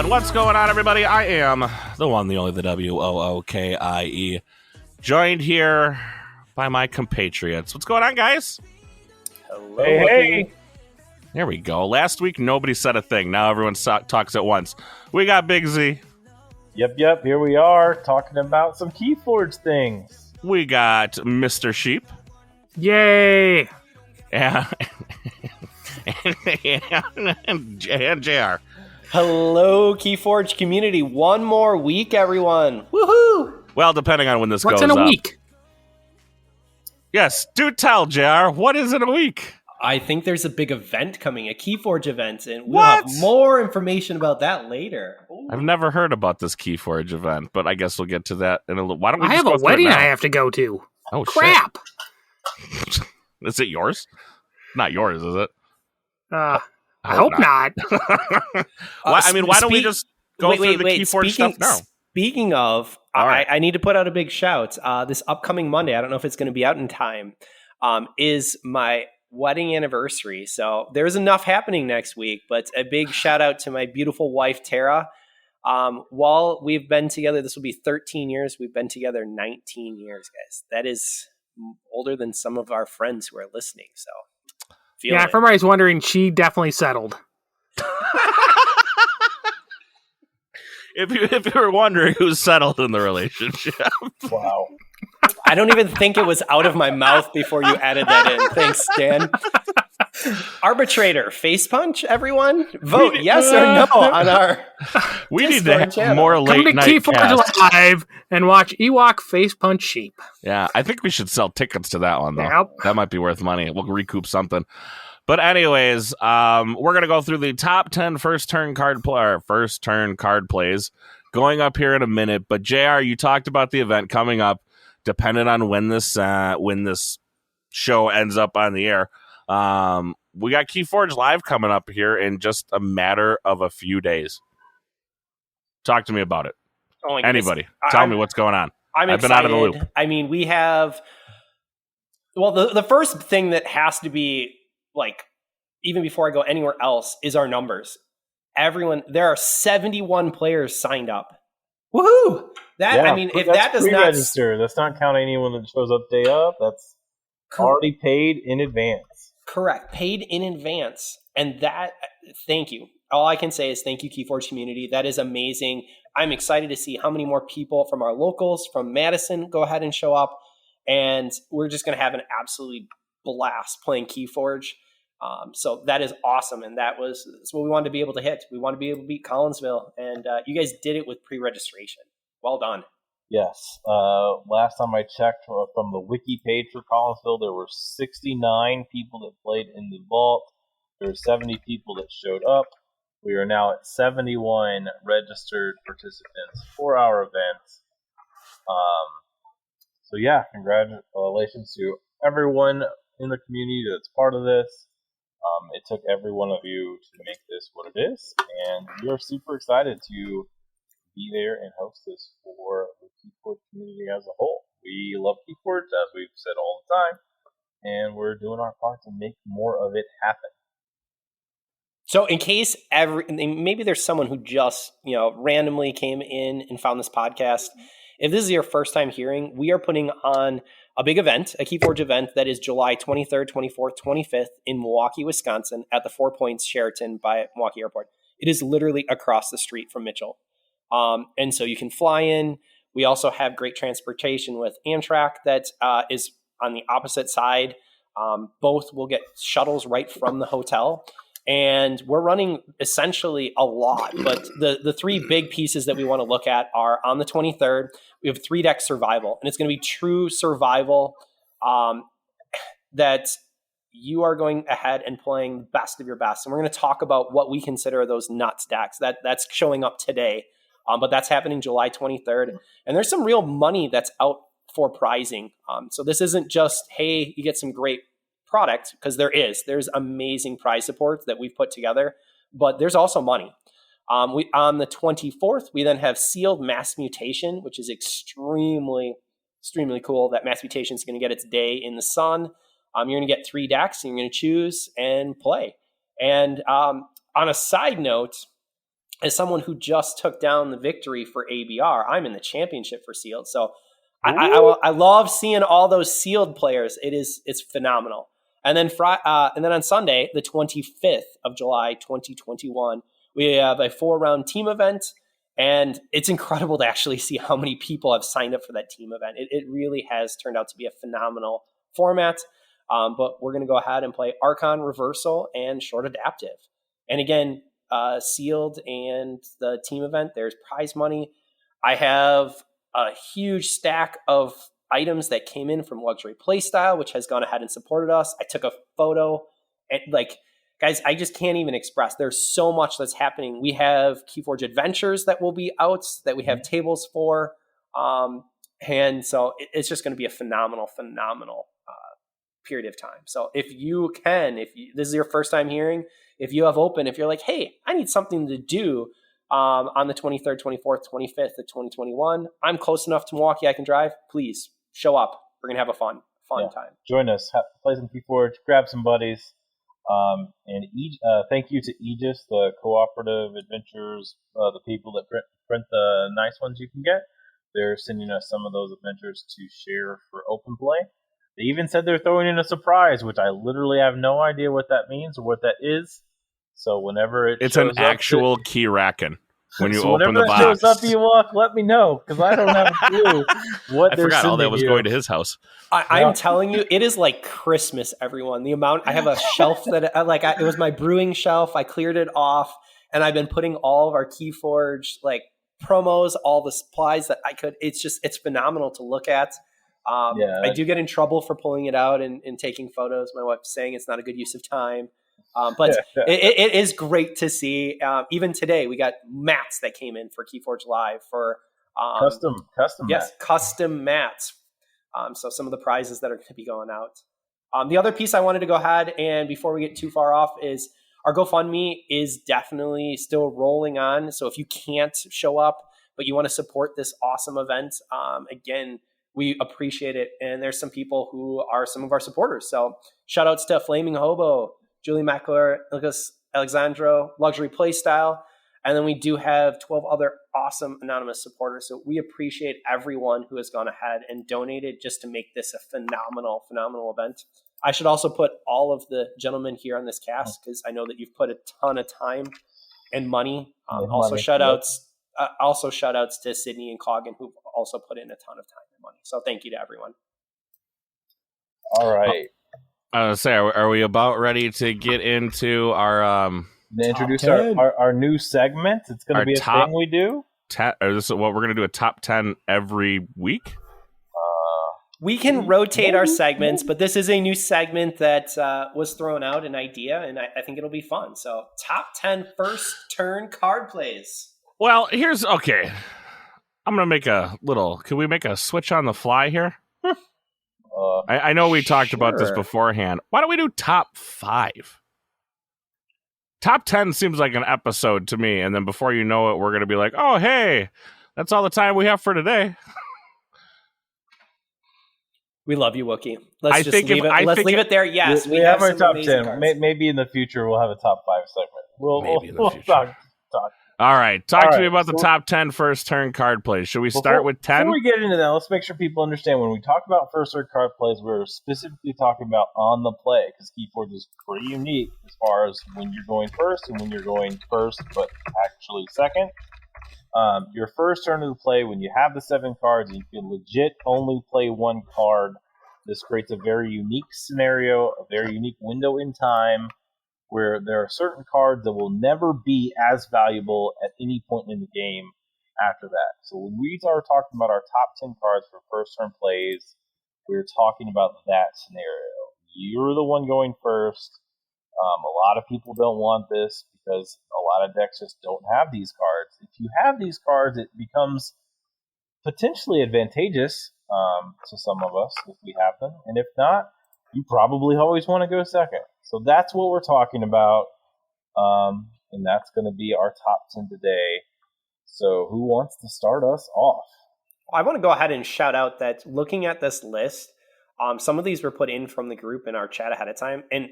What's going on, everybody? I am the one, the only, the WOOKIE, joined here by my compatriots. What's going on, guys? Hello. Hey. There we go. Last week, nobody said a thing. Now everyone talks at once. We got Big Z. Yep. Here we are talking about some KeyForge things. We got Mr. Sheep. Yay. And JR. Hello, KeyForge community. One more week, everyone. Woohoo! Well, depending on when this What's goes in a up. week? Yes, do tell, JR. What is in a week? I think there's a big event coming, a KeyForge event, and we'll have more information about that later. Ooh. I've never heard about this KeyForge event, but I guess we'll get to that in a little. Why don't we? I have a wedding I have to go to. Oh, crap! Shit. Is it yours? Not yours, is it? I hope not. Why don't we just go through the KeyForge stuff now? Speaking of, right. I need to put out a big shout. This upcoming Monday, I don't know if it's going to be out in time, is my wedding anniversary. So there's enough happening next week, but a big shout out to my beautiful wife, Tara. While we've been together, this will be 13 years. We've been together 19 years, guys. That is older than some of our friends who are listening. So. Yeah, if everybody's wondering, she definitely settled. If you were wondering who's settled in the relationship. Wow. I don't even think it was out of my mouth before you added that in. Thanks, Dan. Arbitrator, face punch, everyone? Vote yes or no on our We need to have more late night night Come to KeyForge Live and watch Ewok face punch sheep. Yeah, I think we should sell tickets to that one, though. Yep. That might be worth money. We'll recoup something. But anyways, we're going to go through the top 10 first turn card plays going up here in a minute. But JR, you talked about the event coming up, depending on when this show ends up on the air. We got KeyForge Live coming up here in just a matter of a few days. Talk to me about it. Oh, anybody, tell me what's going on. I've been out of the loop. I mean, we have. Well, the first thing that has to be like, even before I go anywhere else, is our numbers. There are 71 players signed up. Woohoo! If that does not register, that's not counting anyone that shows up day of. That's already paid in advance. Correct. Paid in advance. And that, thank you. All I can say is thank you, KeyForge community. That is amazing. I'm excited to see how many more people from our locals, from Madison, go ahead and show up. And we're just going to have an absolutely blast playing KeyForge. So that is awesome. And that's what we wanted to be able to hit. We want to be able to beat Collinsville. And you guys did it with pre-registration. Well done. Yes. Last time I checked from the wiki page for Collinsville, there were 69 people that played in the vault. There were 70 people that showed up. We are now at 71 registered participants for our event. So yeah, congratulations to everyone in the community that's part of this. It took every one of you to make this what it is, and we are super excited to be there and host this for the KeyForge community as a whole. We love KeyForge, as we've said all the time, and we're doing our part to make more of it happen. So in case maybe there's someone who just randomly came in and found this podcast, if this is your first time hearing, we are putting on a big event, a KeyForge event that is July 23rd, 24th, 25th in Milwaukee, Wisconsin at the 4 Points Sheraton by Milwaukee Airport. It is literally across the street from Mitchell. And so you can fly in. We also have great transportation with Amtrak that is on the opposite side. Both will get shuttles right from the hotel. And we're running essentially a lot, but the three big pieces that we want to look at are on the 23rd, we have Three Deck Survival, and it's going to be true survival that you are going ahead and playing the best of your best. And we're going to talk about what we consider those nut stacks. That's showing up today, but that's happening July 23rd. And there's some real money that's out for prizing. So this isn't just, hey, you get some great product, because there's amazing prize support that we've put together, but there's also money. We on the 24th, we then have Sealed Mass Mutation, which is extremely cool. That Mass Mutation is going to get its day in the sun. You're going to get 3 decks, and you're going to choose and play. And on a side note, as someone who just took down the victory for ABR, I'm in the championship for Sealed. So I love seeing all those Sealed players. It's phenomenal. And then on Sunday, the 25th of July, 2021, we have a 4-round team event, and it's incredible to actually see how many people have signed up for that team event. It really has turned out to be a phenomenal format. But we're going to go ahead and play Archon Reversal and Short Adaptive. And again, Sealed and the team event, there's prize money. I have a huge stack of items that came in from Luxury Playstyle, which has gone ahead and supported us. I took a photo, and guys, I just can't even express. There's so much that's happening. We have KeyForge Adventures that will be out, that we have tables for. And so it's just going to be a phenomenal period of time. So if this is your first time hearing, if you have open, if you're like, hey, I need something to do on the 23rd, 24th, 25th of 2021, I'm close enough to Milwaukee I can drive, please show up. We're going to have a fun time. Join us, play some KeyForge, grab some buddies. And thank you to Aegis, the cooperative adventures, the people that print the nice ones you can get. They're sending us some of those adventures to share for open play. They even said they're throwing in a surprise, which I literally have no idea what that means or what that is. So whenever it's an actual key racking. When you open the box, shows up, Ewok, let me know, because I don't have a clue what I forgot all that was going to his house. I'm telling you, it is like Christmas, everyone. The amount, I have a shelf that it was my brewing shelf. I cleared it off, and I've been putting all of our KeyForge promos, all the supplies that I could. It's phenomenal to look at. I do get in trouble for pulling it out and taking photos. My wife's saying it's not a good use of time. But it is great to see. Even today, we got mats that came in for KeyForge Live for custom mats. Custom mats. So some of the prizes that are going to be going out. The other piece I wanted to go ahead and before we get too far off is our GoFundMe is definitely still rolling on. So if you can't show up, but you want to support this awesome event, again, we appreciate it. And there's some people who are some of our supporters. So shout outs to Flaming Hobo, Julie Mackler, Lucas Alexandro, Luxury Playstyle. And then we do have 12 other awesome anonymous supporters. So we appreciate everyone who has gone ahead and donated just to make this a phenomenal event. I should also put all of the gentlemen here on this cast because I know that you've put a ton of time and money. Also shout outs to Sydney and Coggin who've also put in a ton of time and money. So thank you to everyone. All right. Are we about ready to get into our introduce our new segment? It's going to be a thing we do. This is what we're going to do, a top 10 every week? We can rotate our segments, but this is a new segment that was thrown out, an idea, and I think it'll be fun. So top 10 first turn card plays. Well, okay. I'm going to make can we make a switch on the fly here? I know we talked about this beforehand. Why don't we do top 5? Top 10 seems like an episode to me, and then before you know it, we're going to be like, oh, hey, that's all the time we have for today. We love you, Wookie. Let's leave it there. Yes, we have our top 10. Maybe in the future we'll have a top 5 segment. We'll talk. All right. Talk to me about the top 10 first turn card plays. Should we start with 10? Before we get into that, let's make sure people understand when we talk about first turn card plays, we're specifically talking about on the play because KeyForge is pretty unique as far as when you're going first and when you're going first, but actually second. Your first turn of the play, when you have the 7 cards, you can legit only play 1 card. This creates a very unique scenario, a very unique window in time, where there are certain cards that will never be as valuable at any point in the game after that. So when we are talking about our top 10 cards for first turn plays, we're talking about that scenario. You're the one going first. A lot of people don't want this because a lot of decks just don't have these cards. If you have these cards, it becomes potentially advantageous to some of us if we have them. And if not, you probably always want to go second. So that's what we're talking about, and that's going to be our top 10 today. So who wants to start us off? I want to go ahead and shout out that looking at this list, some of these were put in from the group in our chat ahead of time, and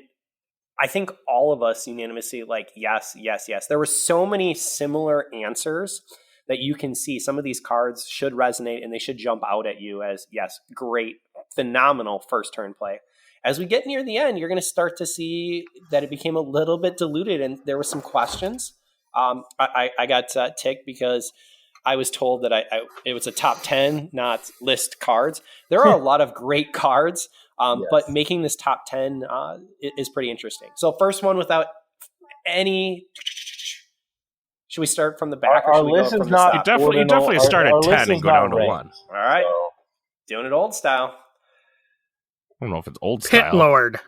I think all of us unanimously like yes. There were so many similar answers that you can see some of these cards should resonate and they should jump out at you as, yes, great, phenomenal first turn play. As we get near the end, you're going to start to see that it became a little bit diluted and there were some questions. I got ticked because I was told that it was a top 10, not list cards. There are a lot of great cards, yes. But making this top 10 is pretty interesting. So first one without any... Should we start from the back? Our list is not... You definitely start at 10 and go down to 1. All right. So. Doing it old style. I don't know if it's old style. Pit Lord.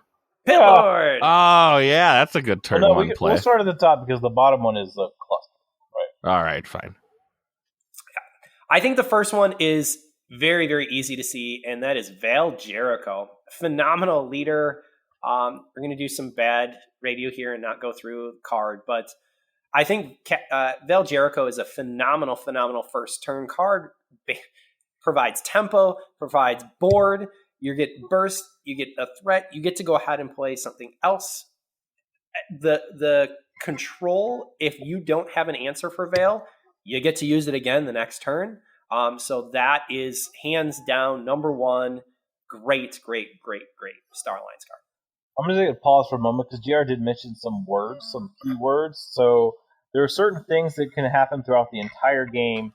Pit Lord. Oh, yeah. That's a good turn one play. We'll start at the top because the bottom one is a cluster. Right. All right, fine. I think the first one is very, very easy to see, and that is Val Jericho. Phenomenal leader. We're going to do some bad radio here and not go through the card, but I think Val Jericho is a phenomenal first turn card. Provides tempo, provides board. You get burst, you get a threat. You get to go ahead and play something else. The control, if you don't have an answer for Val, you get to use it again the next turn. So that is hands down number one. Great Starlines card. I'm going to take a pause for a moment because JR did mention some words, some keywords. So there are certain things that can happen throughout the entire game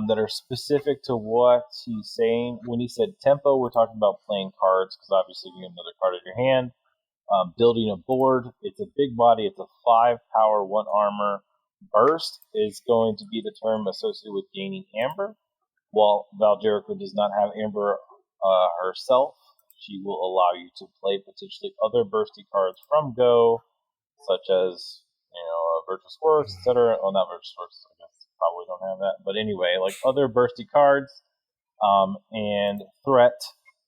that are specific to what he's saying. When he said tempo, we're talking about playing cards because obviously you get another card in your hand. Building a board, it's a big body, it's a 5 power, 1 armor. Burst is going to be the term associated with gaining Amber. While Val Jericho does not have Amber herself, she will allow you to play potentially other bursty cards from Go, such as Virtuous Works, etc. Oh, not Virtuous Works. I guess probably don't have that, but anyway, like other bursty cards, and threat.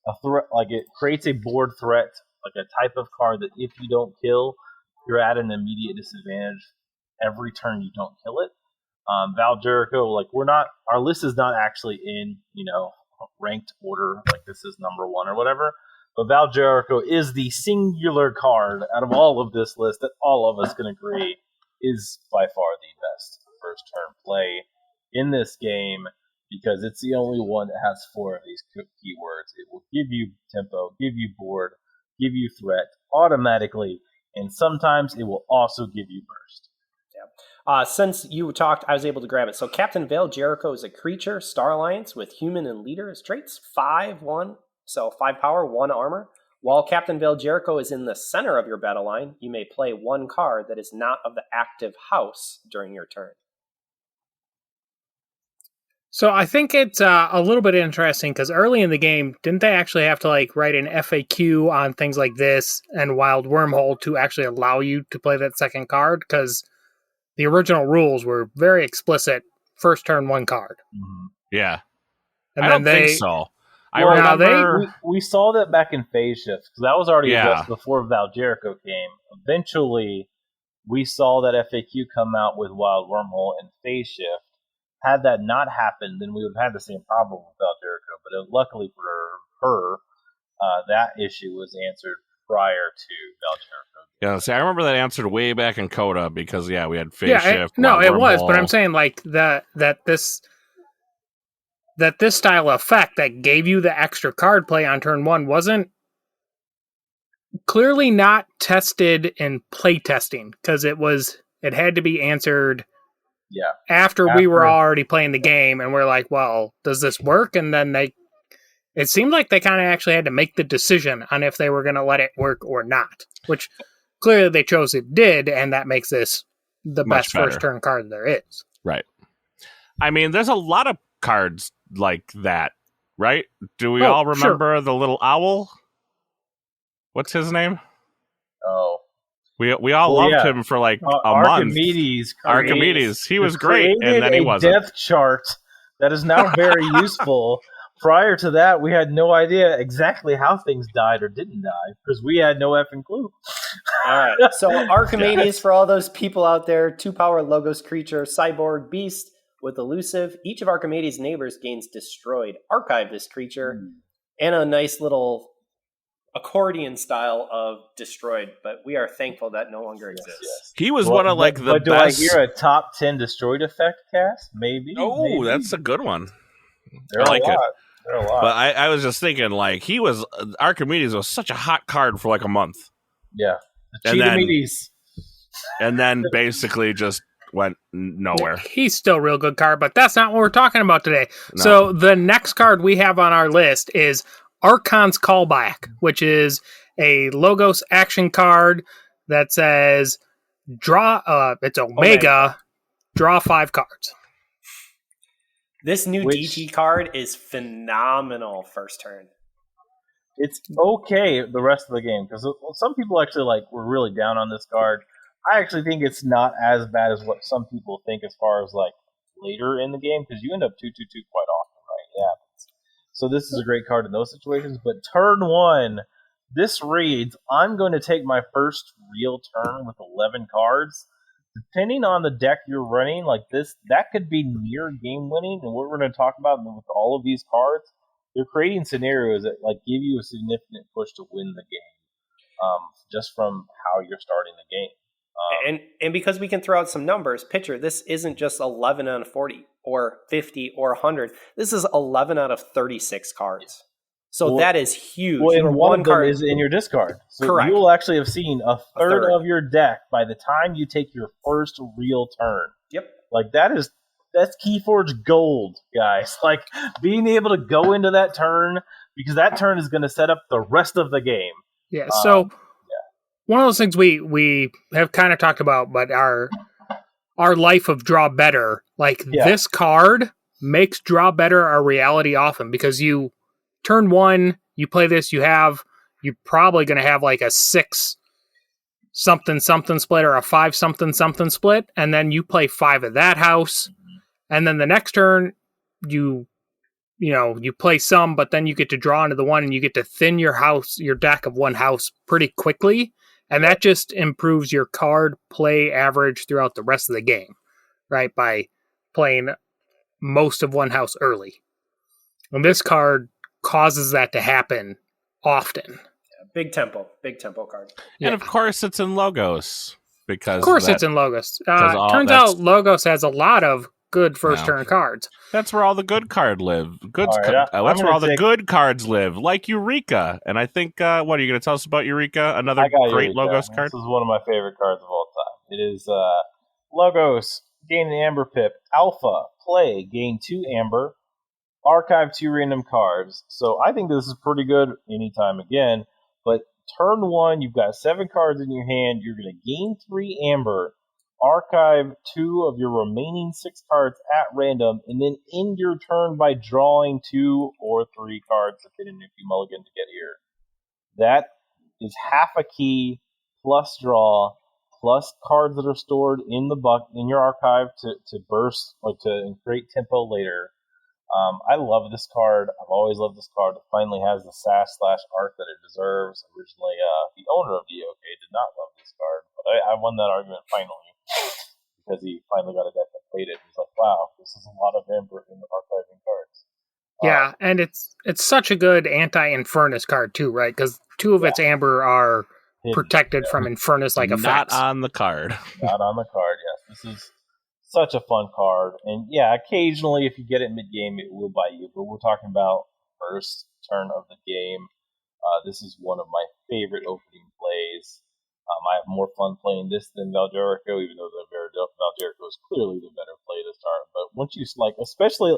A threat, like it creates a board threat, like a type of card that if you don't kill, you're at an immediate disadvantage every turn you don't kill it. Val Jericho, like our list is not actually in, ranked order, like this is number 1 or whatever, but Val Jericho is the singular card out of all of this list that all of us can agree is by far the best first turn play in this game because it's the only one that has 4 of these keywords. It will give you tempo, give you board, give you threat automatically, and sometimes it will also give you burst. Since you talked, I was able to grab it. So Captain Val Jericho is a creature, Star Alliance, with human and leader as traits, 5/1, so 5 power, 1 armor. While Captain Val Jericho is in the center of your battle line, you may play 1 card that is not of the active house during your turn. So I think it's a little bit interesting because early in the game, didn't they actually have to write an FAQ on things like this and Wild Wormhole to actually allow you to play that second card? Because the original rules were very explicit. First turn, 1 card. Mm-hmm. Yeah. And I then don't think so. I Well, remember we saw that back in Phase Shift because that was already just before Val Jericho came. Eventually, we saw that FAQ come out with Wild Wormhole and Phase Shift. Had that not happened, then we would have had the same problem with Val Jericho. But luckily for her, that issue was answered prior to Val Jericho. Yeah, see, I remember that answered way back in Coda because we had Phase Shift. It was, but I'm saying that this style of effect that gave you the extra card play on turn 1 wasn't clearly not tested in play testing because it had to be answered after we were already playing the game and we're like, well, does this work? And then it seemed like they kind of actually had to make the decision on if they were going to let it work or not, which clearly they chose it did, and that makes this the best first turn card there is. Right. I mean, there's a lot of cards like that, right? Do we all remember the little owl? What's his name? Oh. We all loved him for a month. Archimedes. He was great, and then he wasn't. A depth chart that is now very useful prior to that, we had no idea exactly how things died or didn't die because we had no effing clue. All right. So Archimedes, for all those people out there, 2-power Logos creature, cyborg beast with elusive. Each of Archimedes' neighbors gains destroyed. Archive this creature and a nice little accordion style of destroyed, but we are thankful that no longer exists. Yes. He was one of like the best. Do I hear a top 10 destroyed effect cast? Maybe. Oh, maybe. That's a good one. I like it. They're a lot. But I was just thinking, like, Archimedes was such a hot card for like a month. Yeah. The and then basically just went nowhere. He's still a real good card, but that's not what we're talking about today. No. So the next card we have on our list is Archon's Callback, which is a Logos action card that says it's Omega, draw 5 cards. This new DG card is phenomenal first turn. It's okay the rest of the game, because some people actually were really down on this card. I actually think it's not as bad as what some people think as far as later in the game, because you end up 2/2/2 quite often, right? Yeah. So this is a great card in those situations. But turn 1, this reads, I'm going to take my first real turn with 11 cards. Depending on the deck you're running, that could be near game winning. And what we're going to talk about with all of these cards, they're creating scenarios that give you a significant push to win the game, just from how you're starting the game. And because we can throw out some numbers, picture, this isn't just 11 out of 40 or 50 or 100. This is 11 out of 36 cards. So that is huge. Well, and one card is in your discard. So correct. You will actually have seen a third of your deck by the time you take your first real turn. Yep. That's KeyForge gold, guys. Being able to go into that turn, because that turn is going to set up the rest of the game. Yeah, one of those things we have kind of talked about, but our life of Draw Better, this card makes Draw Better a reality often, because you turn 1, you play this, you're probably going to have a 6 something split or a 5 something split, and then you play 5 of that house, and then the next turn you play some, but then you get to draw into the one and you get to thin your deck of one house pretty quickly. And that just improves your card play average throughout the rest of the game, right? By playing most of one house early. And this card causes that to happen often. Yeah, big tempo card. Yeah. And of course it's in Logos. It's in Logos. Turns out Logos has a lot of good first turn cards. That's where all the good cards live. That's where all the good cards live, like Eureka. And I think, what are you going to tell us about Eureka? Another great Eureka. Logos card? This is one of my favorite cards of all time. It is Logos, gain an Amber Pip. Alpha, play, gain 2 Amber. Archive 2 random cards. So I think this is pretty good anytime again. But turn 1, you've got 7 cards in your hand. You're going to gain 3 Amber. Archive 2 of your remaining 6 cards at random, and then end your turn by drawing 2 or 3 cards, depending if you mulligan to get here. That is half a key, plus draw, plus cards that are stored in in your archive to burst, to create tempo later. I love this card. I've always loved this card. It finally has the sass/art that it deserves. Originally, the owner of DOK did not love this card, but I won that argument finally. Because he finally got a deck that played it. He's like, wow, this is a lot of Amber in the archiving cards. Yeah, and it's such a good anti-Infernus card too, right? Because 2 of its Amber are protected from Infernus-like effects. Not on the card. Not on the card, yes. This is such a fun card. And yeah, occasionally if you get it mid-game, it will buy you. But we're talking about first turn of the game. This is one of my favorite opening plays. I have more fun playing this than Valderico, even though Valderico is clearly the better play to start. But once you, especially,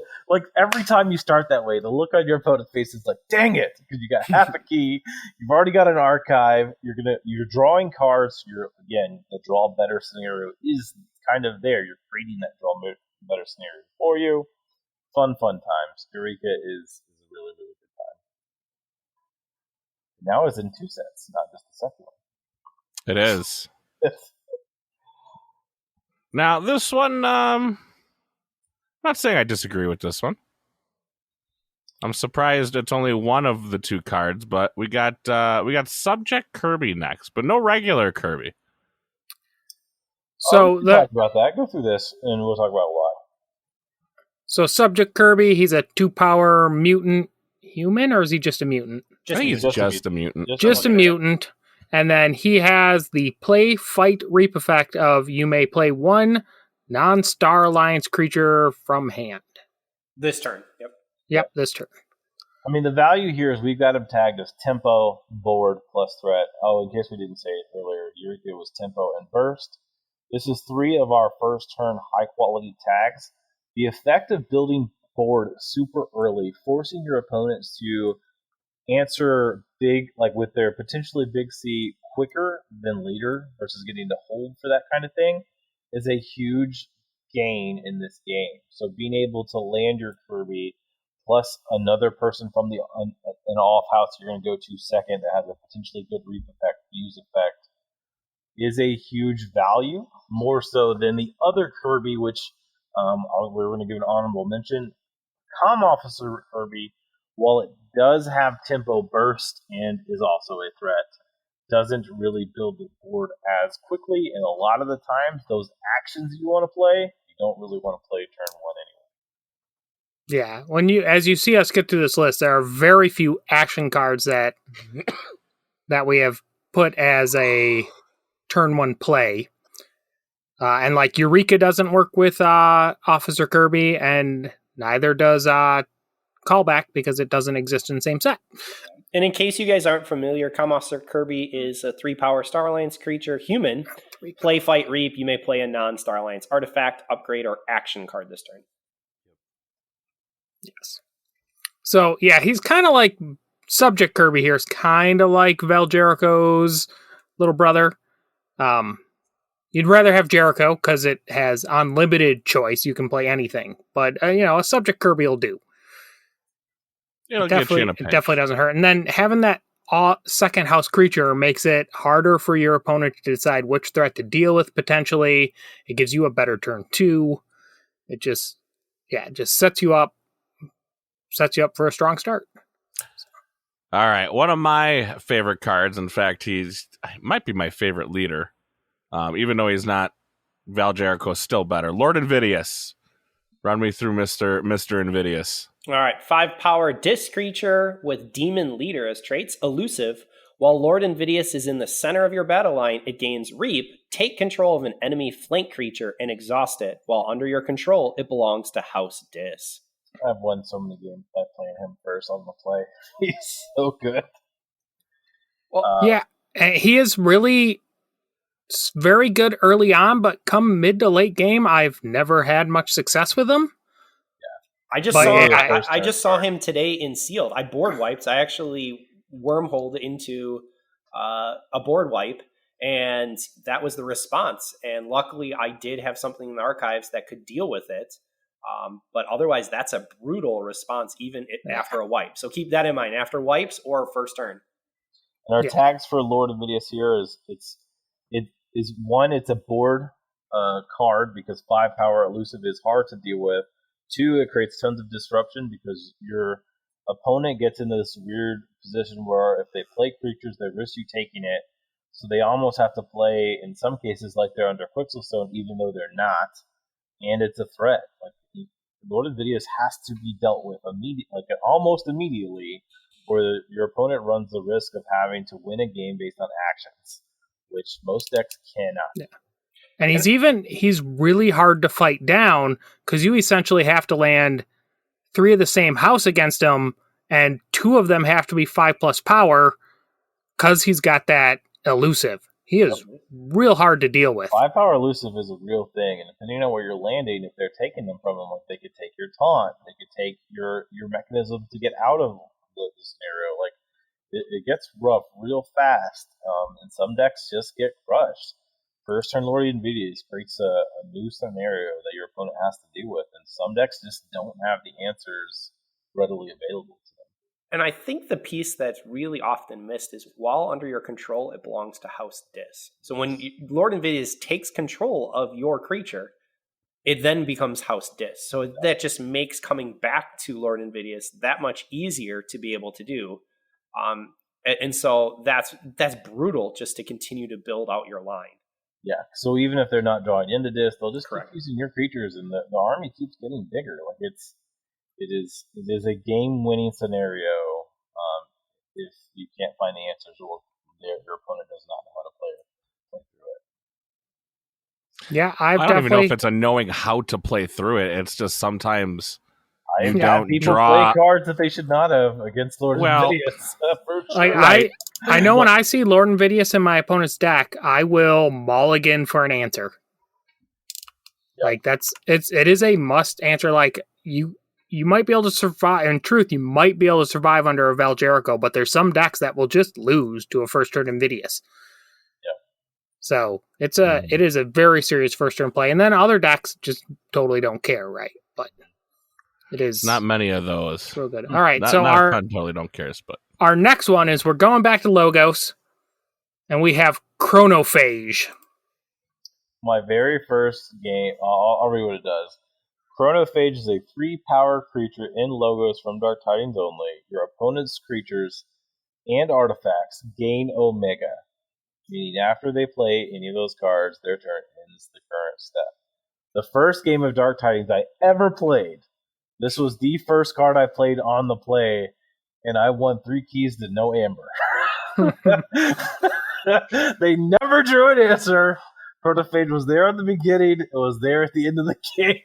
every time you start that way, the look on your opponent's face is like, dang it, because you got half a key, you've already got an archive, you're drawing cards, the draw better scenario is kind of there. You're creating that draw better scenario for you. Fun times. Eureka is a really, really good time. Now it's in 2 sets, not just the second one. It is. Now, this one, I'm not saying I disagree with this one. I'm surprised it's only one of the two cards, but we got Subject Kirby next, but no regular Kirby. So talk about that. Go through this, and we'll talk about why. So Subject Kirby, he's a 2-power mutant human, or is he just a mutant? I think he's just a mutant. Just a mutant. And then he has the play, fight, reap effect of you may play one non-Star Alliance creature from hand. This turn. Yep, this turn. I mean, the value here is we've got him tagged as tempo, board, plus threat. Oh, in case we didn't say it earlier, Eureka was tempo and burst. This is 3 of our first turn high-quality tags. The effect of building board super early, forcing your opponents to answer big, like with their potentially big C quicker than leader versus getting to hold for that kind of thing, is a huge gain in this game. So being able to land your Kirby plus another person from an off house you're going to go to second that has a potentially good reap effect, fuse effect, is a huge value, more so than the other Kirby, which we're going to give an honorable mention. Comm Officer Kirby, while it does have tempo burst and is also a threat, doesn't really build the board as quickly, and a lot of the times those actions you want to play, you don't really want to play turn 1 anyway. Yeah, as you see us get through this list, there are very few action cards that we have put as a turn 1 play. And like Eureka doesn't work with Officer Kirby, and neither does Callback because it doesn't exist in the same set. And in case you guys aren't familiar, Comm Officer Kirby is a 3-power Star Alliance creature, human. Play, fight, reap. You may play a non-Star Alliance artifact, upgrade, or action card this turn. Yes. So, yeah, he's kind of like Subject Kirby here. Is kind of like Val Jericho's little brother. You'd rather have Jericho because it has unlimited choice. You can play anything. But, a Subject Kirby will do. It'll get you in a pinch. It definitely doesn't hurt. And then having that second house creature makes it harder for your opponent to decide which threat to deal with potentially. It gives you a better turn 2. It just sets you up for a strong start. All right. One of my favorite cards, in fact, he might be my favorite leader. Even though he's not, Val Jericho is still better. Lord Invidious. Run me through Mr. Invidious. All right, 5-power disc creature with Demon Leader as traits. Elusive. While Lord Invidious is in the center of your battle line, it gains Reap. Take control of an enemy flank creature and exhaust it. While under your control, it belongs to House Dis. I've won so many games by playing him first on the play. He's so good. Well, yeah, he is really very good early on, but come mid to late game, I've never had much success with him. I just saw him today in Sealed. I board wiped. I actually wormholed into a board wipe, and that was the response. And luckily, I did have something in the archives that could deal with it. But otherwise, that's a brutal response, even after a wipe. So keep that in mind, after wipes or first turn. And our tags for Lord Invidious here it's a board card because 5-power elusive is hard to deal with. 2, it creates tons of disruption because your opponent gets into this weird position where if they play creatures, they risk you taking it. So they almost have to play, in some cases, like they're under Quixelstone, even though they're not. And it's a threat. Like Lord Invidious has to be dealt with almost immediately, or your opponent runs the risk of having to win a game based on actions, which most decks cannot. Yeah. And he's really hard to fight down because you essentially have to land 3 of the same house against him, and 2 of them have to be 5+ power because he's got that elusive. He is real hard to deal with. 5-power elusive is a real thing, and depending on where you're landing, if they're taking them from him, like they could take your taunt, they could take your mechanism to get out of the scenario. Like it gets rough real fast, and some decks just get crushed. First turn Lord Invidious creates a new scenario that your opponent has to deal with, and some decks just don't have the answers readily available to them. And I think the piece that's really often missed is while under your control, it belongs to House Dis. So when Lord Invidious takes control of your creature, it then becomes House Dis. So that just makes coming back to Lord Invidious that much easier to be able to do. And so that's brutal just to continue to build out your line. Yeah, so even if they're not drawing into Dis, they'll just keep using your creatures, and the army keeps getting bigger. Like it is a game-winning scenario if you can't find the answers or your opponent does not know how to play through it. Yeah, I don't even know if it's a knowing how to play through it. It's just sometimes you don't people draw play cards that they should not have against Lord Invidious. I know when I see Lord Invidious in my opponent's deck, I will mulligan for an answer. Yep. Like it is a must answer. Like you might be able to survive. In truth, you might be able to survive under a Val Jericho, but there's some decks that will just lose to a first turn Invidious. Yep. So it is a very serious first turn play, and then other decks just totally don't care, right? But it is not many of those. Real good. All right, not totally don't care, but our next one is we're going back to Logos, and we have Chronophage. My very first game, I'll read what it does. Chronophage is a 3-power creature in Logos from Dark Tidings only. Your opponent's creatures and artifacts gain Omega, meaning after they play any of those cards, their turn ends the current step. The first game of Dark Tidings I ever played, this was the first card I played on the play, and I won 3 keys to no Amber. They never drew an answer. Chronophage was there at the beginning, it was there at the end of the game,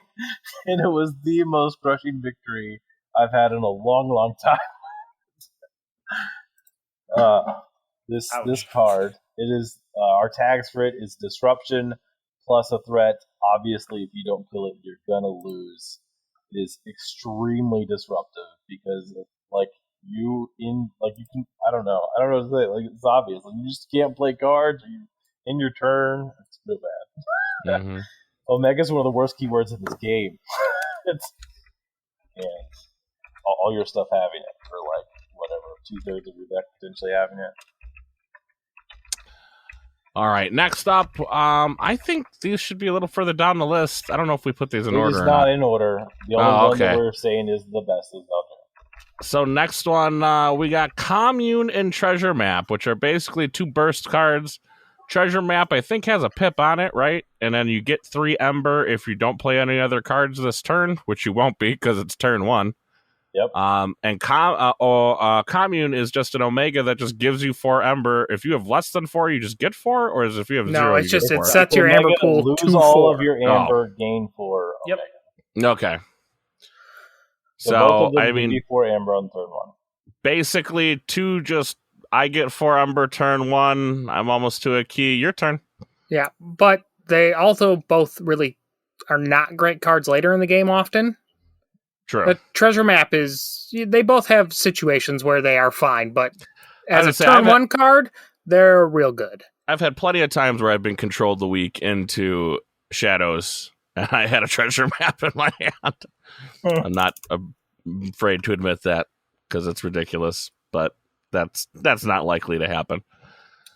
and it was the most crushing victory I've had in a long, long time. This card, it is our tags for it is Disruption plus a threat. Obviously, if you don't kill it, you're gonna lose. It is extremely disruptive because you can I don't know what to say. Like it's obvious. Like, you just can't play cards. In your turn, it's real bad. Mm-hmm. Omega is one of the worst keywords in this game. And all your stuff having it for like whatever 2/3 of your deck potentially having it. All right, next up, I think these should be a little further down the list. I don't know if we put these in order. It's not in order. The only one that we're saying is the best is out there. So next one, we got Commune and Treasure Map, which are basically 2 burst cards. Treasure Map, I think, has a pip on it, right? And then you get 3 Ember if you don't play any other cards this turn, which you won't be because it's turn 1. Yep. And Commune is just an Omega that just gives you 4 Ember. If you have less than 4, you just get 4, or is if you have 0, no, it's you just get it 4? sets your Omega Amber pool lose 2-4. all of your Amber, gain 4 Omega. Yep. Okay. So both of them I mean, 4 Amber on turn 1. Basically, 2 just I get 4 Ember turn 1. I'm almost to a key. Your turn. Yeah, but they also both really are not great cards later in the game often. True. The Treasure Map they both have situations where they are fine, but as a turn 1 card, they're real good. I've had plenty of times where I've been controlled the week into Shadows, and I had a Treasure Map in my hand. I'm not afraid to admit that because it's ridiculous, but that's not likely to happen.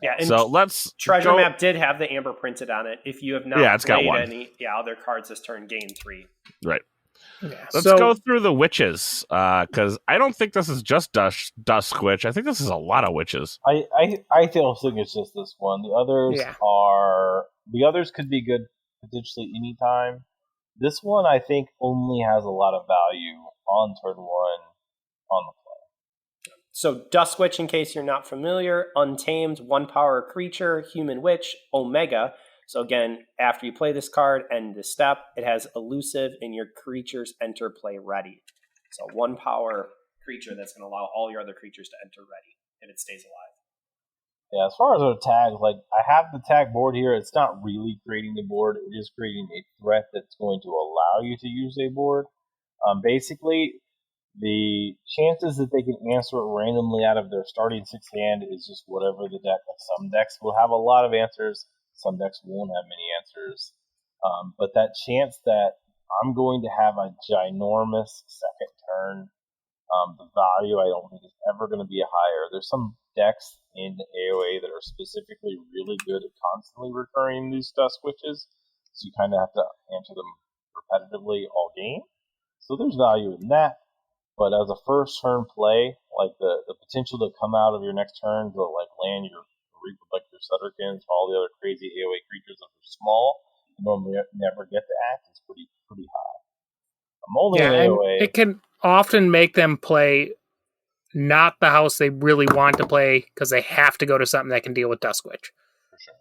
Yeah, and so let's Treasure Map did have the Amber printed on it. If you have not it's got 1. any other cards this turn, gain 3. Right. Yeah, let's go through the witches, because I don't think this is just Dusk Witch. I think this is a lot of witches. I don't think it's just this one. The others could be good potentially anytime. This one I think only has a lot of value on turn 1 on the play. So Dusk Witch, in case you're not familiar, Untamed, 1-power creature, human witch, Omega. So again, after you play this card, end the step, it has elusive and your creatures enter play ready. So 1-power creature that's going to allow all your other creatures to enter ready if it stays alive. Yeah, as far as our tags, I have the tag board here. It's not really creating the board. It is creating a threat that's going to allow you to use a board. Basically, the chances that they can answer it randomly out of their starting 6 hand is just whatever the deck. Some decks will have a lot of answers. Some decks won't have many answers. But that chance that I'm going to have a ginormous second turn, the value I don't think is ever going to be higher. There's some decks in AOA that are specifically really good at constantly recurring these Dusk Witches, so you kind of have to answer them repetitively all game. So there's value in that. But as a first turn play, like the potential to come out of your next turn to like land your like your Sutterkins or all the other crazy AoE creatures that are small and normally never get to act is pretty high. I'm only an AoE. It can often make them play not the house they really want to play because they have to go to something that can deal with Duskwitch. For sure.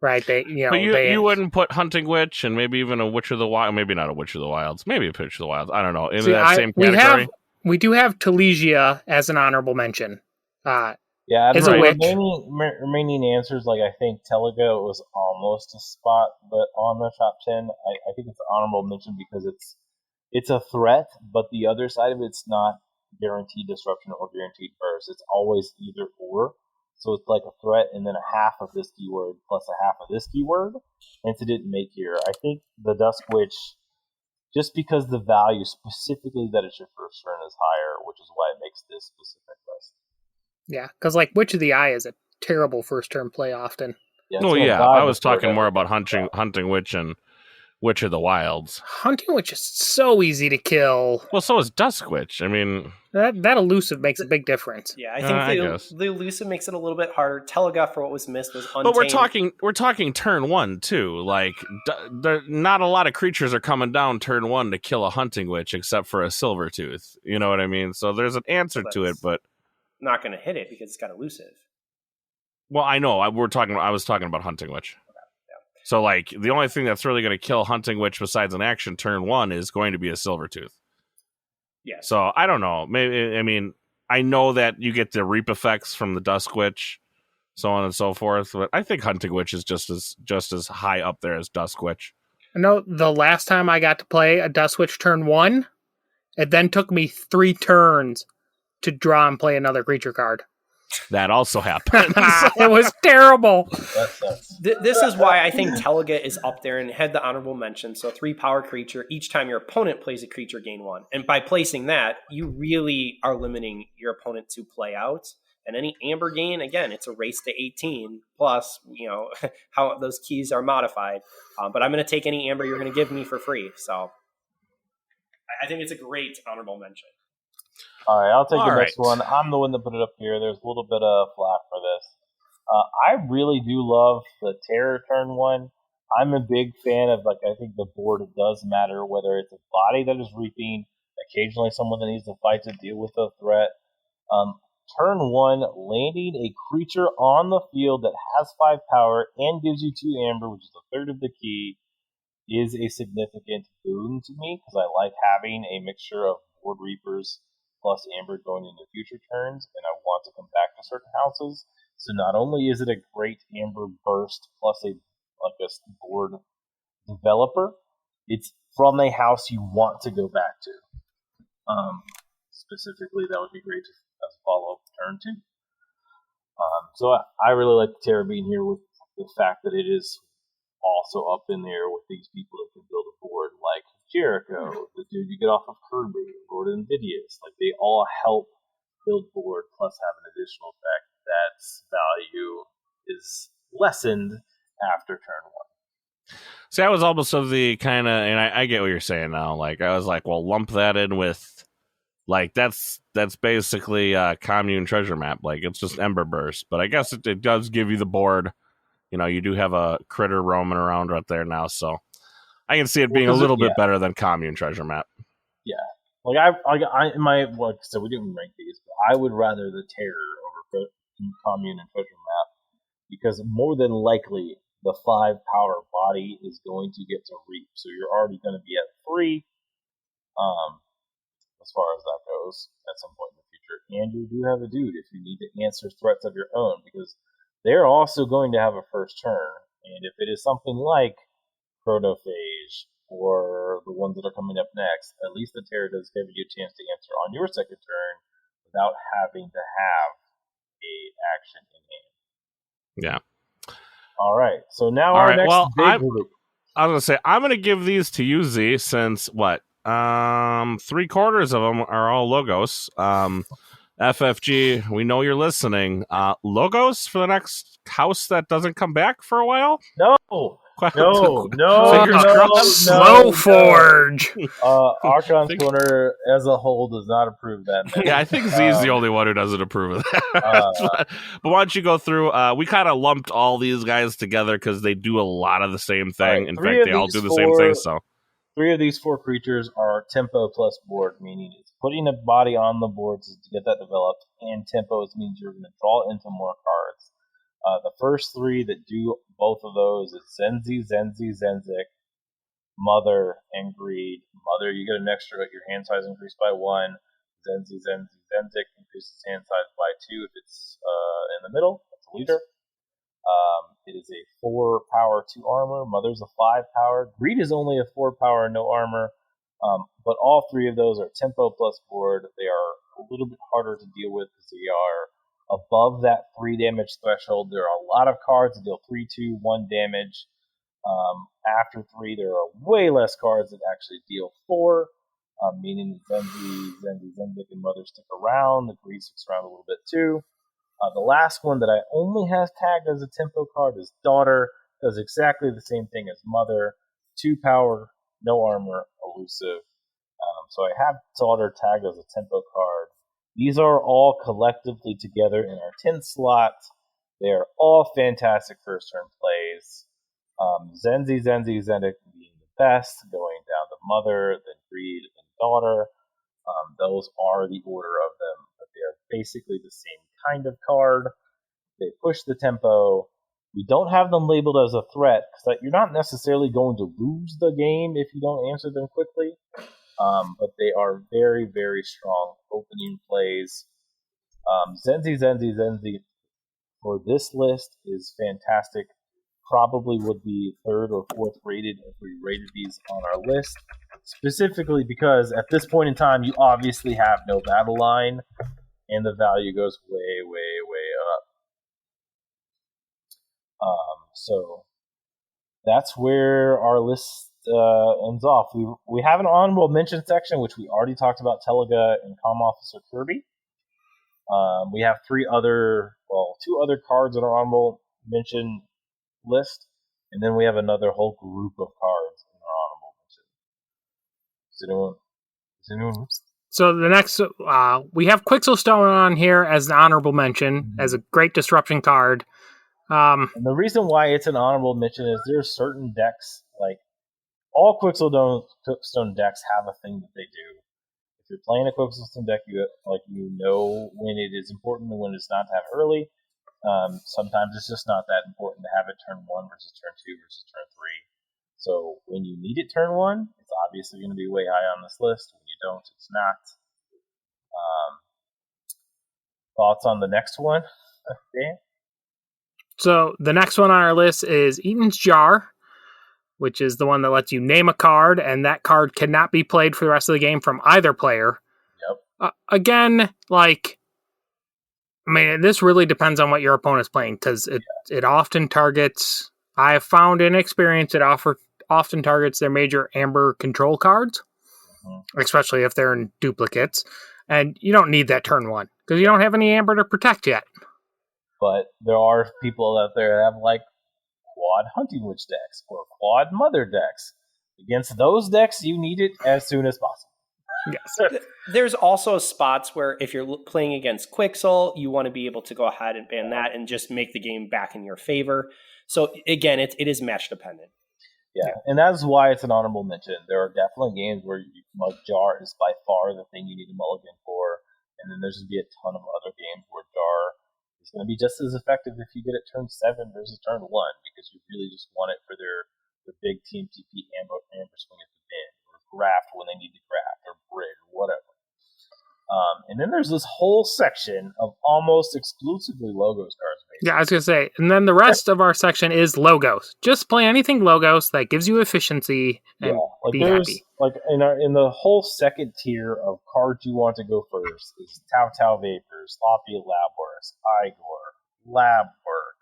Right? You wouldn't put Hunting Witch and maybe even a Witch of the Wild, maybe not a Witch of the Wilds, maybe a Witch of the Wilds. I don't know. In that same category. We do have Telesia as an honorable mention. Yeah, as a witch. Remaining answers, like I think Teliga was almost a spot, but on the top 10, I think it's an honorable mention because it's a threat, but the other side of it's not guaranteed disruption or guaranteed burst. It's always either or. So it's like a threat and then a half of this keyword plus a half of this keyword. Hence it didn't make here. I think the Dusk Witch, just because the value specifically that it's your first turn is higher, which is why it makes this specific list. Yeah, because like Witch of the Eye is a terrible first turn play often. I was talking more about Hunting Witch and Witch of the Wilds. Hunting Witch is so easy to kill. Well, so is Dusk Witch. I mean, that elusive makes a big difference. Yeah, I think the elusive makes it a little bit harder. Telegraph for what was missed was Untamed. But we're talking turn one too. Like, not a lot of creatures are coming down turn one to kill a Hunting Witch except for a Silvertooth. You know what I mean? So there's an answer to it, but not going to hit it because it's got elusive. Well, I know. I was talking about Hunting Witch. So, like, the only thing that's really going to kill Hunting Witch besides an action turn one is going to be a Silvertooth. Yeah. So, I don't know. Maybe, I mean, I know that you get the reap effects from the Dusk Witch, so on and so forth, but I think Hunting Witch is just as high up there as Dusk Witch. I know the last time I got to play a Dusk Witch turn one, it then took me 3 turns to draw and play another creature card. That also happens. It was terrible. This is why I think Teliga is up there and had the honorable mention. So 3 power creature. Each time your opponent plays a creature, gain 1. And by placing that, you really are limiting your opponent to play out. And any Amber gain, again, it's a race to 18. Plus, how those keys are modified. But I'm going to take any Amber you're going to give me for free. So I think it's a great honorable mention. All right, I'll take the next one. I'm the one that put it up here. There's a little bit of flack for this. I really do love the Terror turn one. I'm a big fan of, I think the board does matter, whether it's a body that is reaping, occasionally someone that needs to fight to deal with a threat. Turn one, landing a creature on the field that has 5 power and gives you 2 amber, which is a third of the key, is a significant boon to me, because I like having a mixture of board reapers plus amber going into future turns, and I want to come back to certain houses. So not only is it a great amber burst plus a board developer, it's from a house you want to go back to. Specifically, that would be great as a follow-up turn 2. So I really like Terra being here with the fact that it is also up in there with these people that can build a board, like Jericho, the dude you get off of Kirby, Lord Invidious. Like, they all help build board, plus have an additional effect that's value is lessened after turn 1. See, I was almost of the kind of, and I get what you're saying now. Like, I was like, well, lump that in with, like, that's basically commune treasure map. Like, it's just Ember Burst, but I guess it does give you the board. You do have a critter roaming around right there now, so I can see it being a little bit better than commune treasure map. Yeah, like so we didn't rank these, but I would rather the Terror over commune and treasure map, because more than likely the 5 power body is going to get to reap, so you're already going to be at 3 as far as that goes at some point in the future. And you do have a dude if you need to answer threats of your own, because they're also going to have a first turn, and if it is something like Protophage or the ones that are coming up next, at least the Terror does give you a chance to answer on your second turn without having to have a action in hand. Yeah. All right. So now our next big group. I was going to say, I'm going to give these to you, Z, since 3/4 of them are all logos. FFG, we know you're listening. Logos for the next house that doesn't come back for a while? No. Slow Forge. Archon's Corner as a whole does not approve that. Yeah, I think Z's the only one who doesn't approve of that. But why don't you go through? We kind of lumped all these guys together because they do a lot of the same thing. Right, in fact, they all do the same thing. So 3 of these 4 creatures are tempo plus board, meaning it's putting a body on the board to get that developed, and tempos means you're going to draw into more cards. The first 3 that do both of those is Zenzi, Zenzik, Mother, and Greed. Mother, you get an extra, your hand size increased by 1. Zenzi, Zenzik increases hand size by 2 if it's in the middle. That's a leader. It is a 4 power, 2 armor. Mother's a 5 power. Greed is only a 4 power, no armor. But all 3 of those are tempo plus board. They are a little bit harder to deal with because they are above that 3 damage threshold. There are a lot of cards that deal 3, 2, 1 damage. After 3, there are way less cards that actually deal 4, meaning that Zenzik, and Mother stick around. The Greed sticks around a little bit too. The last one that I only have tagged as a tempo card is Daughter. Does exactly the same thing as Mother. 2 power, no armor, elusive. So I have Daughter tagged as a tempo card. These are all collectively together in our 10th slot. They are all fantastic first turn plays. Zenzi, Zendik being the best, going down to Mother, then Greed, then Daughter. Those are the order of them, but they are basically the same kind of card. They push the tempo. We don't have them labeled as a threat, because you're not necessarily going to lose the game if you don't answer them quickly. But they are very, very strong opening plays. Zenzi for this list is fantastic. Probably would be 3rd or 4th rated if we rated these on our list. Specifically because at this point in time, you obviously have no battle line, and the value goes way, way, way up. So that's where our list ends off. We have an honorable mention section, which we already talked about, Telega and Comm Officer Kirby. We have 2 other cards on our honorable mention list, and then we have another whole group of cards in our honorable mention. Is anyone? So the next, we have Quixelstone on here as an honorable mention, as a great disruption card. And the reason why it's an honorable mention is there are certain decks, like all Quixelstone decks have a thing that they do. If you're playing a Quixelstone deck, you know when it is important and when it's not to have it early. Sometimes it's just not that important to have it turn 1 versus turn 2 versus turn 3. So when you need it turn 1, it's obviously going to be way high on this list. When you don't, it's not. Thoughts on the next one, Dan? So the next one on our list is Eaton's Jar, which is the one that lets you name a card, and that card cannot be played for the rest of the game from either player. Yep. Again, this really depends on what your opponent's playing, because it often targets, I have found in experience, it often targets their major amber control cards, especially if they're in duplicates, and you don't need that turn 1, because you don't have any amber to protect yet. But there are people out there that have quad Hunting Witch decks or quad Mother decks. Against those decks, you need it as soon as possible. Yes. There's also spots where if you're playing against Quixel, you want to be able to go ahead and ban that and just make the game back in your favor. So again, it is match dependent. Yeah, and that's why it's an honorable mention. There are definitely games where Jar is by far the thing you need a mulligan for, and then there's going to be a ton of other games where Jar is going to be just as effective if you get it turn 7 versus turn 1, because you really just want it for their big team TP amber swing at the bin, or graft when they need to graft, or bridge, or whatever. And then there's this whole section of almost exclusively logos cards. Basically. Yeah, I was going to say, and then the rest of our section is logos. Just play anything logos that gives you efficiency and be happy. In the whole second tier of cards you want to go first is Tau Vapors, Sloppy Labworks, Igor, Lab Work,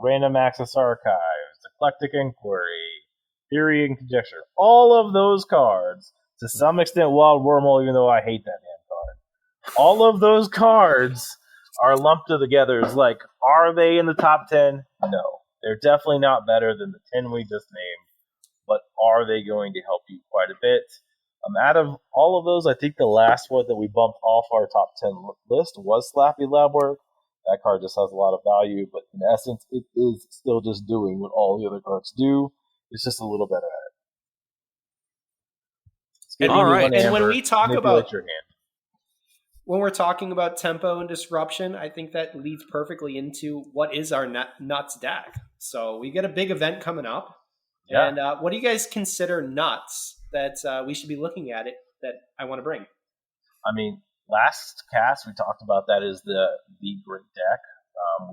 Random Access Archives, Eclectic Inquiry, Theory and Conjecture. All of those cards, to some extent Wild Wormhole, even though I hate that damn card. All of those cards are lumped together as are they in the top 10? No. They're definitely not better than the 10 we just named, but are they going to help you quite a bit? Out of all of those, I think the last one that we bumped off our top 10 list was Slappy Lab Work. That card just has a lot of value, but in essence, it is still just doing what all the other cards do. It's just a little better at it. All right. And when we talk about your hand. When we're talking about tempo and disruption, I think that leads perfectly into what is our nuts deck. So we get a big event coming up. Yeah. And what do you guys consider nuts that we should be looking at it that I want to bring? I mean, last cast we talked about that is the great deck.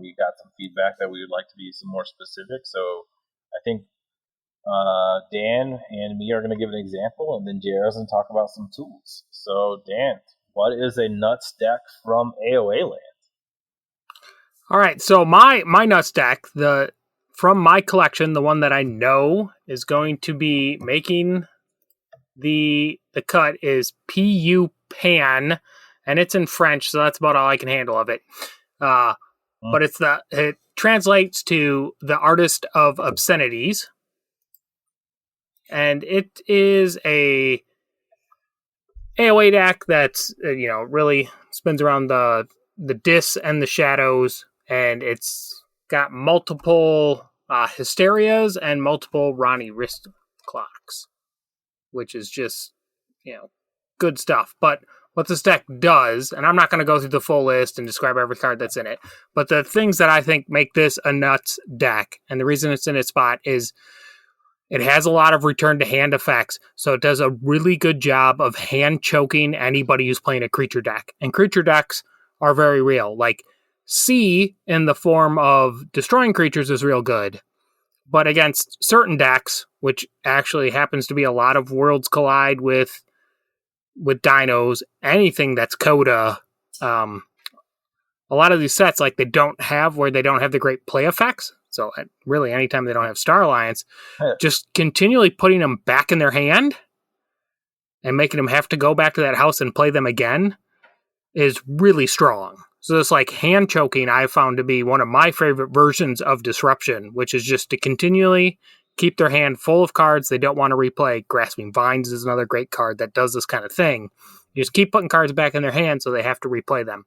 We got some feedback that we would like to be some more specific. So I think Dan and me are going to give an example, and then JR's going to talk about some tools. So Dan, what is a nuts deck from AOA land? All right, so my nuts deck, from my collection, the one that I know is going to be making the cut is PU Pan, and it's in French, so that's about all I can handle of it. But it translates to the Artist of Obscenities, and it is a AOA deck that's really spins around the dis and the shadows, and it's got multiple Hysterias and multiple Ronnie wrist clocks, which is just good stuff. But what this deck does, and I'm not going to go through the full list and describe every card that's in it, but the things that I think make this a nuts deck, and the reason it's in its spot is it has a lot of return to hand effects, so it does a really good job of hand choking anybody who's playing a creature deck. And creature decks are very real. Like, C in the form of destroying creatures is real good, but against certain decks, which actually happens to be a lot of Worlds Collide with dinos, anything that's Coda, a lot of these sets, like, they don't have the great play effects. So really, anytime they don't have Star Alliance, just continually putting them back in their hand and making them have to go back to that house and play them again is really strong. So this hand choking I found to be one of my favorite versions of disruption, which is just to continually keep their hand full of cards they don't want to replay. Grasping Vines is another great card that does this kind of thing. You just keep putting cards back in their hand so they have to replay them.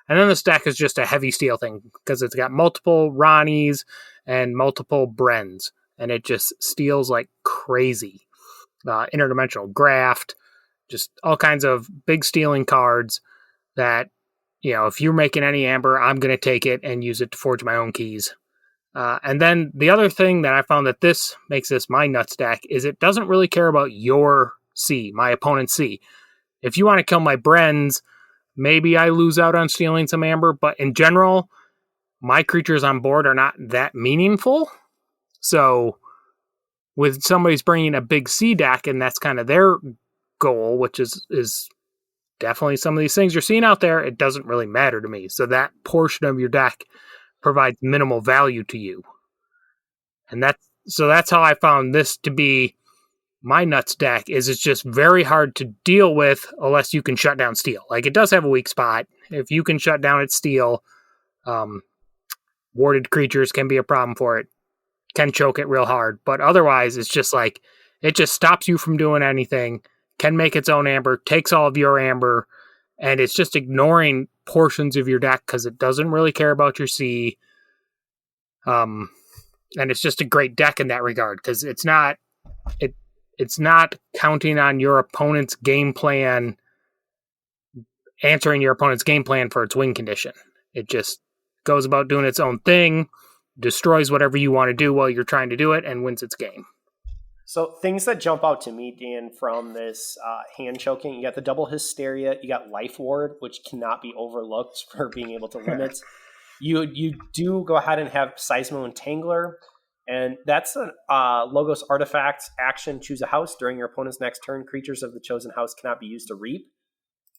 And then this deck is just a heavy steel thing because it's got multiple Ronnies and multiple Brens, and it just steals like crazy. Interdimensional Graft, just all kinds of big stealing cards that, if you're making any amber, I'm going to take it and use it to forge my own keys. And then the other thing that I found that this makes this my nuts deck is it doesn't really care about your C, my opponent's C. If you want to kill my Brens, maybe I lose out on stealing some amber, but in general, my creatures on board are not that meaningful. So with somebody's bringing a big C deck, and that's kind of their goal, which is definitely some of these things you're seeing out there, it doesn't really matter to me. So that portion of your deck provides minimal value to you. And that's how I found this to be my nuts deck, is it's just very hard to deal with unless you can shut down steel. Like, it does have a weak spot. If you can shut down its steel, warded creatures can be a problem for it. Can choke it real hard. But otherwise, it's just like, it just stops you from doing anything, can make its own amber, takes all of your amber, and it's just ignoring portions of your deck because it doesn't really care about your C. And it's just a great deck in that regard because it's not counting on your opponent's game plan, answering your opponent's game plan for its win condition. It just goes about doing its own thing, destroys whatever you want to do while you're trying to do it, and wins its game. So things that jump out to me, Dan, from this hand choking, you got the double Hysteria, you got Life Ward, which cannot be overlooked for being able to limit. You do go ahead and have Seismo Entangler, and that's a Logos artifact action. Choose a house during your opponent's next turn. Creatures of the chosen house cannot be used to reap.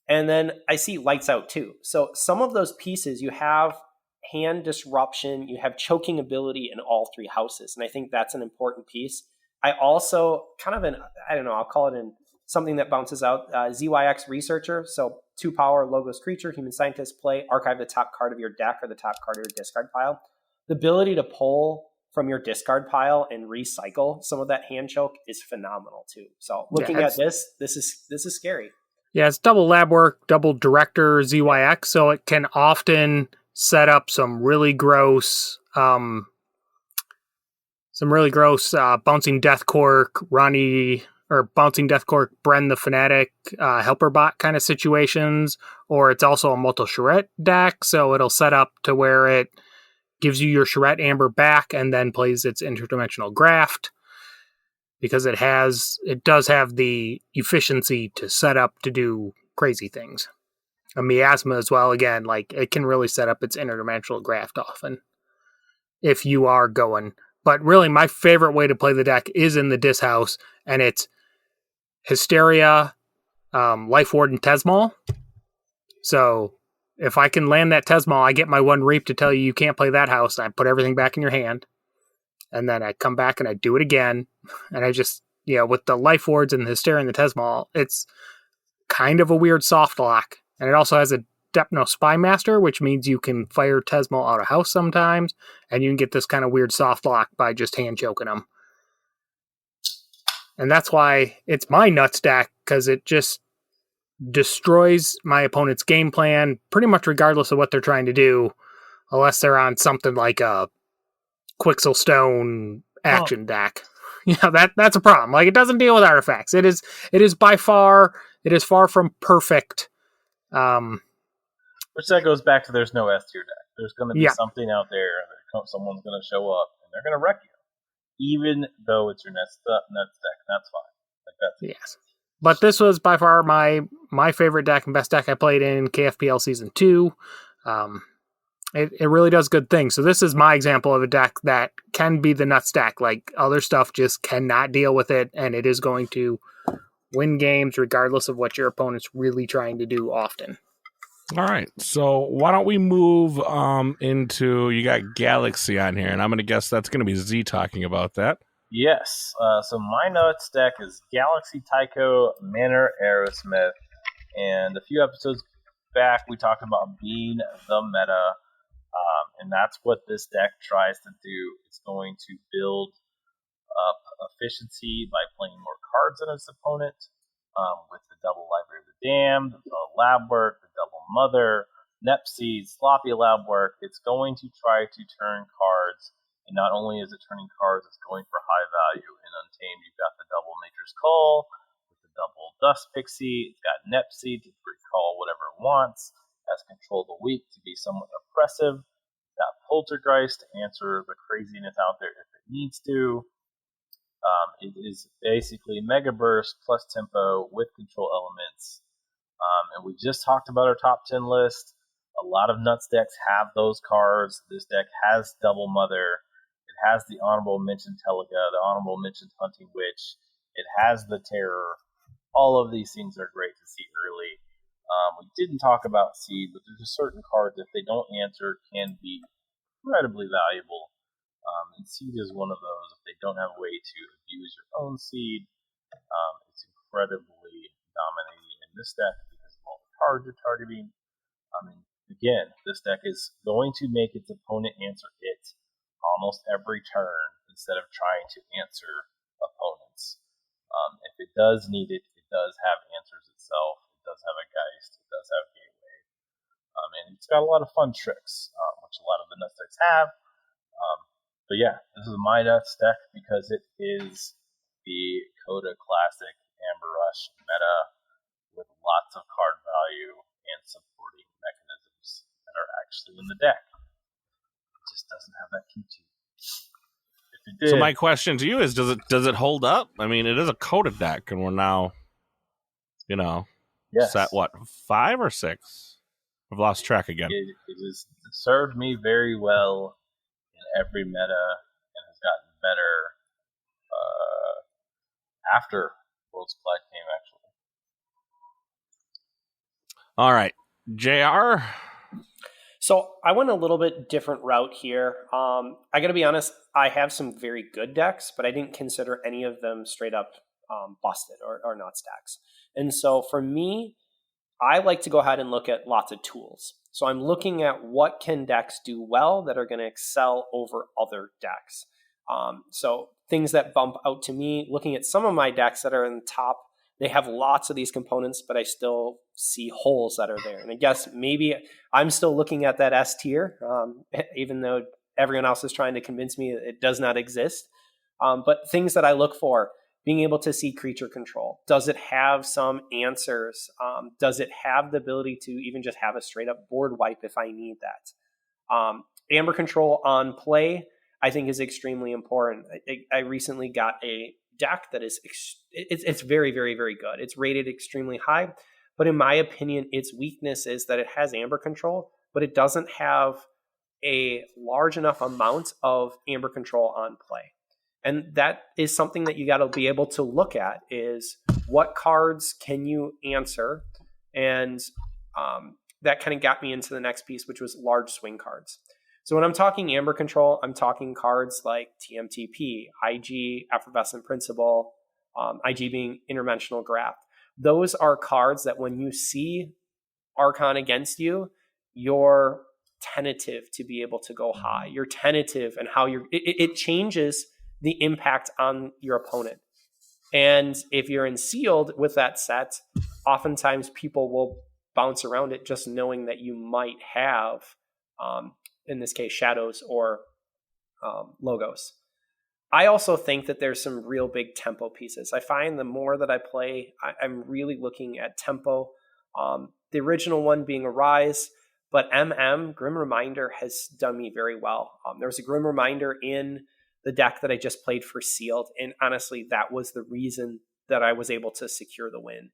And then I see Lights Out too. So some of those pieces, you have hand disruption, you have choking ability in all three houses, and I think that's an important piece. I also I'll call it something that bounces out, ZYX Researcher. So 2 power, Logos creature, human scientist, play, archive the top card of your deck or the top card of your discard pile. The ability to pull from your discard pile and recycle some of that hand choke is phenomenal too. So looking at this is scary. Yeah, it's double lab work, double director ZYX, so it can often set up some really gross bouncing death cork, Ronnie, or bouncing death cork, Bren the Fanatic, helper bot kind of situations, or it's also a multi-Charette deck, so it'll set up to where it gives you your Charette Amber back and then plays its interdimensional graft, because it does have the efficiency to set up to do crazy things. A Miasma as well, again, like it can really set up its interdimensional graft often if you are going. But really, my favorite way to play the deck is in the Dis House, and it's Hysteria, Life Ward, and Tesmal. So if I can land that Tesmal, I get my one Reap to tell you can't play that house, and I put everything back in your hand. And then I come back and I do it again. And I just, with the Life Wards and the Hysteria and the Tesmal, it's kind of a weird soft lock. And it also has a Depno Spy Master, which means you can fire Tesmal out of house sometimes, and you can get this kind of weird soft lock by just hand choking them. And that's why it's my nuts deck, because it just destroys my opponent's game plan pretty much regardless of what they're trying to do, unless they're on something like a Quixelstone action deck. That's a problem. Like, it doesn't deal with artifacts. It is far from perfect. Which that goes back to there's no S tier deck. There's going to be something out there that someone's going to show up and they're going to wreck you, even though it's your nuts deck. That's fine. Like that's yes. But this was by far my favorite deck and best deck I played in KFPL Season 2. It really does good things. So this is my example of a deck that can be the nuts deck. Like, other stuff just cannot deal with it, and it is going to win games regardless of what your opponent's really trying to do often. All right, so why don't we move into, you got Galaxy on here, and I'm going to guess that's going to be Z talking about that. Yes, so my nuts deck is Galaxy, Tycho, Manor, Aerosmith, and a few episodes back we talked about being the meta, and that's what this deck tries to do. It's going to build up efficiency by playing more cards than its opponent, with the double Library of the Damned, the lab work, the double Mother, Nepseed, sloppy lab work. It's going to try to turn cards, and not only is it turning cards, it's going for high value. In Untamed, you've got the double Nature's Call with the double Dust Pixie. It's got Nepseed to recall whatever it wants. Has Control the Weak to be somewhat oppressive. It's got Poltergeist to answer the craziness out there if it needs to. It is basically Mega Burst plus Tempo with control elements. And we just talked about our top 10 list. A lot of nuts decks have those cards. This deck has Double Mother. It has the honorable mention Teliga, the honorable mention Hunting Witch. It has the Terror. All of these things are great to see early. We didn't talk about Seed, but there's a certain card that if they don't answer can be incredibly valuable. And Seed is one of those. If they don't have a way to abuse your own Seed, it's incredibly dominating in this deck because of all the cards you're targeting. Again, this deck is going to make its opponent answer it almost every turn instead of trying to answer opponents. If it does need it, it does have answers itself. It does have a Geist. It does have Gateway. And it's got a lot of fun tricks, which a lot of the nuts decks have. But yeah, this is my nuts deck because it is the Coda Classic Amber Rush meta with lots of card value and supporting mechanisms that are actually in the deck. It just doesn't have that Q2. If it did, so my question to you is, does it hold up? I mean, it is a Coda deck, and we're now, yes. set what, 5 or 6? I've lost track again. It has served me very well in every meta and has gotten better after Worlds Collide came, actually. All right, JR? So I went a little bit different route here. I got to be honest, I have some very good decks, but I didn't consider any of them straight up busted or not stacks. And so for me, I like to go ahead and look at lots of tools. So I'm looking at what can decks do well that are going to excel over other decks. So things that bump out to me, looking at some of my decks that are in the top, they have lots of these components, but I still see holes that are there. And I guess maybe I'm still looking at that S tier, even though everyone else is trying to convince me it does not exist. But things that I look for, being able to see creature control. Does it have some answers? Does it have the ability to even just have a straight up board wipe if I need that? Amber control on play, I think, is extremely important. I recently got a deck that is it's very, very, very good. It's rated extremely high, but in my opinion, its weakness is that it has amber control, but it doesn't have a large enough amount of amber control on play. And that is something that you got to be able to look at, is what cards can you answer? And that kind of got me into the next piece, which was large swing cards. So when I'm talking amber control, I'm talking cards like TMTP, IG, Effervescent Principle, IG being Interdimensional Graft. Those are cards that when you see Archon against you, you're tentative to be able to go high. You're tentative, and how it changes the impact on your opponent. And if you're in sealed with that set, oftentimes people will bounce around it just knowing that you might have, in this case, shadows or logos. I also think that there's some real big tempo pieces. I find the more that I play, I'm really looking at tempo. The original one being Arise, but Grim Reminder, has done me very well. There was a Grim Reminder in the deck that I just played for Sealed, and honestly, that was the reason that I was able to secure the win.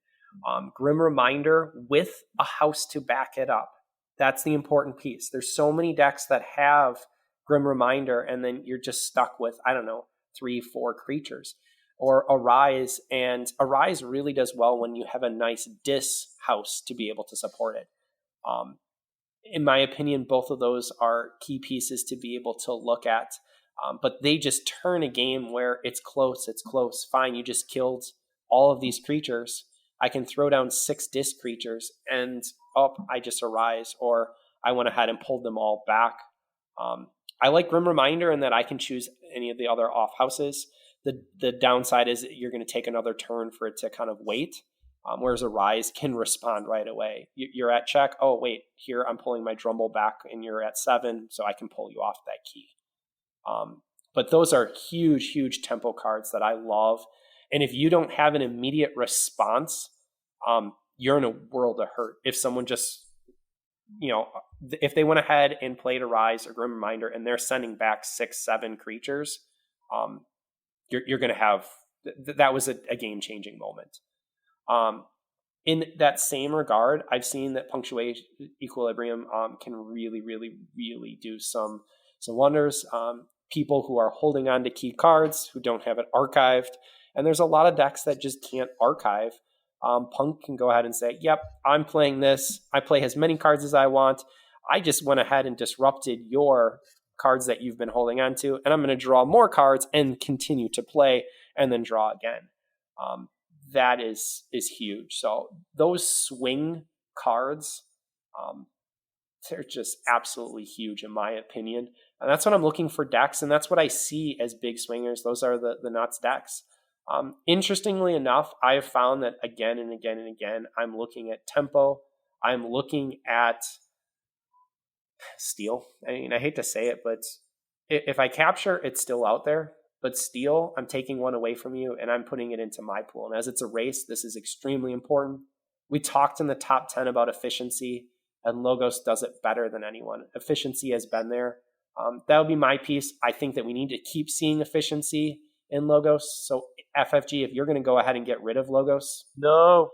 Grim Reminder with a house to back it up. That's the important piece. There's so many decks that have Grim Reminder, and then you're just stuck with, 3-4 creatures. Or Arise, and Arise really does well when you have a nice dis house to be able to support it. In my opinion, both of those are key pieces to be able to look at. But they just turn a game where it's close. Fine, you just killed all of these creatures. I can throw down 6 disc creatures, and I just Arise, or I went ahead and pulled them all back. I like Grim Reminder in that I can choose any of the other off houses. The downside is that you're going to take another turn for it to kind of wait, whereas Arise can respond right away. You're at check. Oh, wait, here I'm pulling my Drumble back, and you're at 7, so I can pull you off that key. But those are huge, huge tempo cards that I love. And if you don't have an immediate response, you're in a world of hurt. If someone just, if they went ahead and played Arise or Grim Reminder and they're sending back 6-7 creatures, you're going to have, that was a game-changing moment. In that same regard, I've seen that Punctuation Equilibrium can really, really, really do some wonders. People who are holding on to key cards, who don't have it archived, and there's a lot of decks that just can't archive. Punk can go ahead and say, yep, I'm playing this. I play as many cards as I want. I just went ahead and disrupted your cards that you've been holding on to, and I'm going to draw more cards and continue to play and then draw again. That is huge. So those swing cards, they're just absolutely huge in my opinion. And that's what I'm looking for decks, and that's what I see as big swingers. Those are the nuts decks. Interestingly enough, I have found that again and again and again, I'm looking at tempo. I'm looking at steal. I mean, I hate to say it, but if I capture, it's still out there. But steal, I'm taking one away from you, and I'm putting it into my pool. And as it's a race, this is extremely important. We talked in the top 10 about efficiency, and Logos does it better than anyone. Efficiency has been there. That would be my piece. I think that we need to keep seeing efficiency in Logos. So FFG, if you're going to go ahead and get rid of Logos, no,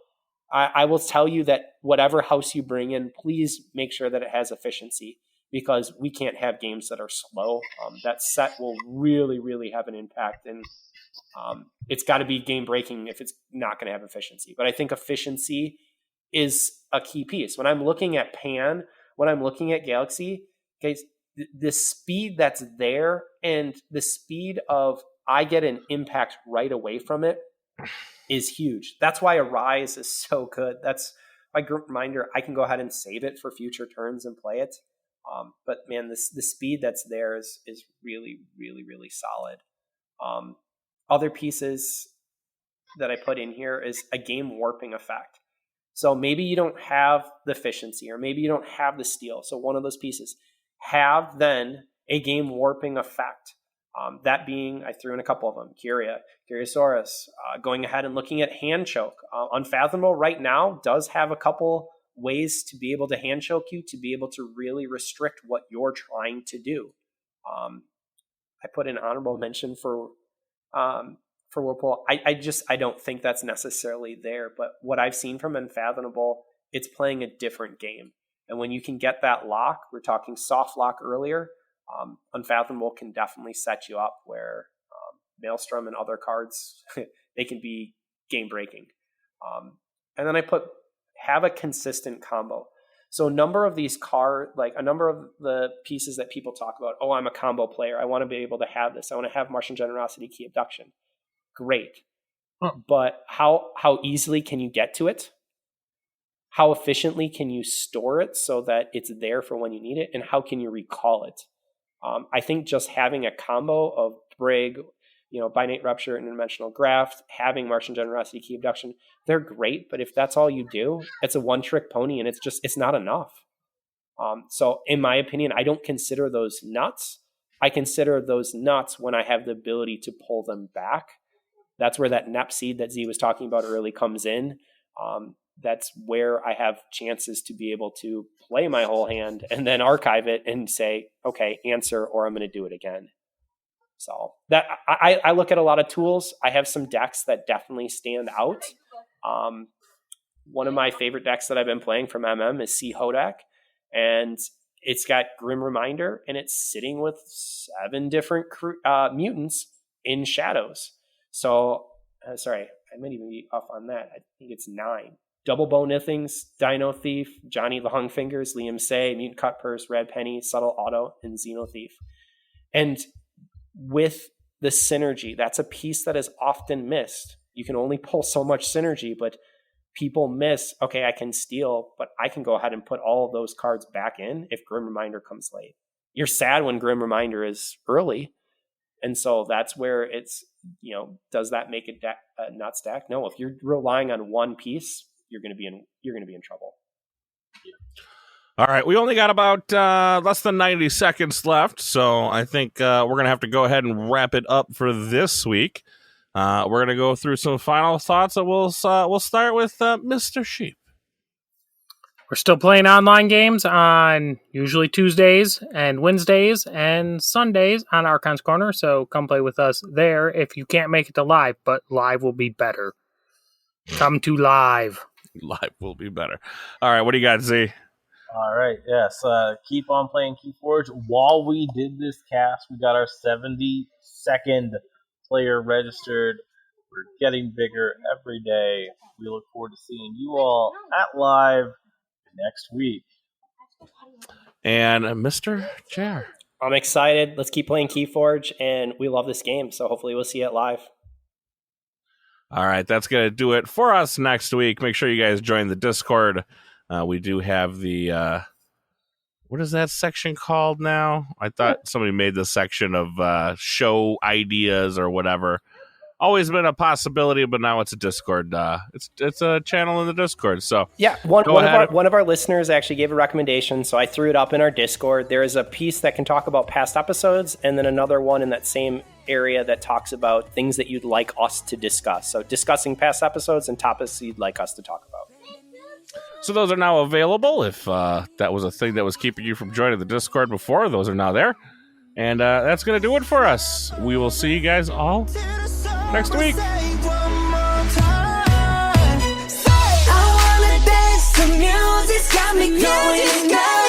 I will tell you that whatever house you bring in, please make sure that it has efficiency, because we can't have games that are slow. That set will really, really have an impact, and it's got to be game breaking if it's not going to have efficiency. But I think efficiency is a key piece. When I'm looking at Pan, when I'm looking at Galaxy, guys, the speed that's there and the speed of I get an impact right away from it is huge. That's why Arise is so good. That's my Group Reminder. I can go ahead and save it for future turns and play it. But man, the speed that's there is really, really, really solid. Other pieces that I put in here is a game warping effect. So maybe you don't have the efficiency, or maybe you don't have the steel. So one of those pieces have then a game warping effect. That being, I threw in a couple of them, Curiosaurus, going ahead and looking at hand choke. Unfathomable right now does have a couple ways to be able to hand choke you, to be able to really restrict what you're trying to do. I put an honorable mention for Whirlpool. I don't think that's necessarily there, but what I've seen from Unfathomable, it's playing a different game. And when you can get that lock, we're talking soft lock earlier, Unfathomable can definitely set you up where Maelstrom and other cards, they can be game breaking. And then I put have a consistent combo. So a number of these a number of the pieces that people talk about, oh, I'm a combo player, I want to be able to have this, I want to have Martian Generosity, Key Abduction. Great. But how easily can you get to it? How efficiently can you store it so that it's there for when you need it? And how can you recall it? I think just having a combo of Brig, Binate Rupture, Interdimensional Graft, having Martian Generosity, Key Abduction, they're great, but if that's all you do, it's a one-trick pony, and it's not enough. So in my opinion, I don't consider those nuts. I consider those nuts when I have the ability to pull them back. That's where that Nep Seed that Z was talking about early comes in. That's where I have chances to be able to play my whole hand and then archive it and say, okay, answer, or I'm going to do it again. So that I look at a lot of tools. I have some decks that definitely stand out. One of my favorite decks that I've been playing from MM is Sea Hodak, and it's got Grim Reminder, and it's sitting with 7 different mutants in shadows. So, sorry, I might even be off on that. I think it's 9. Double Bonithings, Dino Thief, Johnny the Hung Fingers, Liam Say, Mutant Cut Purse, Red Penny, Subtle Auto, and Xeno Thief. And with the synergy, that's a piece that is often missed. You can only pull so much synergy, but people miss, okay, I can steal, but I can go ahead and put all of those cards back in if Grim Reminder comes late. You're sad when Grim Reminder is early. And so that's where it's, does that make it not stack? No, if you're relying on one piece, you're going to be in trouble. All right, we only got about less than 90 seconds left, so I think we're going to have to go ahead and wrap it up for this week. We're going to go through some final thoughts, and we'll start with Mr. Sheep. We're still playing online games on usually Tuesdays and Wednesdays and Sundays on Archon's Corner, so come play with us there if you can't make it to live, but live will be better. Come to live. Live will be better. All right, what do you got, Z? All right, yes. Keep on playing KeyForge. While we did this cast, we got our 72nd player registered. We're getting bigger every day. We look forward to seeing you all at live next week. And Mr. Chair. I'm excited. Let's keep playing KeyForge, and we love this game, so hopefully we'll see it live. All right, that's going to do it for us next week. Make sure you guys join the Discord. We do have the, what is that section called now? I thought somebody made the section of show ideas or whatever. Always been a possibility, but now it's a Discord. It's a channel in the Discord. So yeah, one of our listeners actually gave a recommendation, so I threw it up in our Discord. There is a piece that can talk about past episodes, and then another one in that same area that talks about things that you'd like us to discuss. So discussing past episodes and topics you'd like us to talk about. So those are now available. If that was a thing that was keeping you from joining the Discord before, those are now there. And that's going to do it for us. We will see you guys all next week. I wanna dance, the music's got me going.